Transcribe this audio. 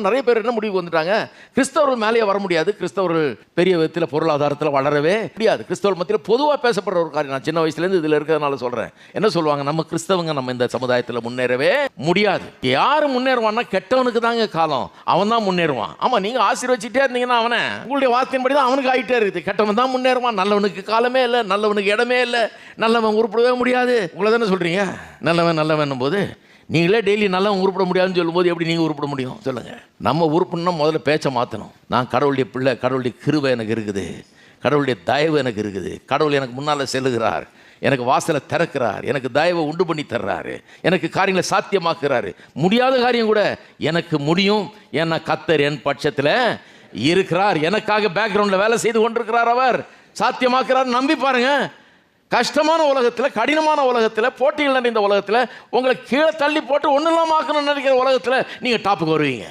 நிறைய பேர் என்ன முடிவுக்கு வந்துட்டாங்க, கிறிஸ்தவர்கள் மேலேயே வர முடியாது, கிறிஸ்தவர்கள் பெரிய விதத்தில் பொருளாதாரத்தில் வளரவே முடியாது. கிறிஸ்தவர்கள் மத்தியில் பொதுவாக பேசப்படுற ஒரு காரியம். நான் சின்ன வயசுலேருந்து இதில் இருக்கிறதுனால சொல்கிறேன். என்ன சொல்லுவாங்க, நம்ம கிறிஸ்தவங்க நம்ம இந்த சமுதாயத்தில் முன்னேறவே முடியாது. யார் முன்னேறுவான்னா கெட்டவனுக்கு தாங்க காலம், அவன் தான் முன்னேறுவான். ஆமாம், நீங்கள் ஆசீர்வச்சிட்டே இருந்தீங்கன்னா அவனை உங்களுடைய வார்த்தையின்படி தான் அவனுக்கு ஆகிட்டே இருக்குது. கெட்டவன் தான் முன்னேறுவான், நல்லவனுக்கு காலமே இல்லை, நல்லவனுக்கு இடமே இல்லை, நல்லவன் உருப்படவே முடியாது. உங்களை தானே சொல்கிறீங்க நல்லவன் போது நீங்களே டெய்லி நல்லா உருப்பிட முடியாதுன்னு சொல்லும்போது எப்படி நீங்கள் உருப்பிட முடியும் சொல்லுங்கள். நம்ம உருப்படணும்னா முதல்ல பேச்சை மாற்றணும். நான் கடவுளுடைய பிள்ளை, கடவுளுடைய கிருபை எனக்கு இருக்குது, கடவுளுடைய தயவு எனக்கு இருக்குது, கடவுள் எனக்கு முன்னால் செல்லுகிறார், எனக்கு வாசலை திறக்கிறார், எனக்கு தயவை உண்டு பண்ணி தர்றாரு, எனக்கு காரியங்களை சாத்தியமாக்குறாரு. முடியாத காரியம் கூட எனக்கு முடியும், ஏன்னா கர்த்தர் என் பட்சத்தில் இருக்கிறார், எனக்காக பேக்ரவுண்டில் வேலை செய்து கொண்டிருக்கிறார், அவர் சாத்தியமாக்குறார். நம்பி பாருங்க. கஷ்டமான உலகத்தில், கடினமான உலகத்தில், போட்டிகள் நிறைந்த உலகத்தில், உங்களை கீழே தள்ளி போட்டு ஒன்றும் இல்லாமல் ஆக்கணும்னு நினைக்கிற உலகத்தில் நீங்கள் டாப்புக்கு வருவீங்க.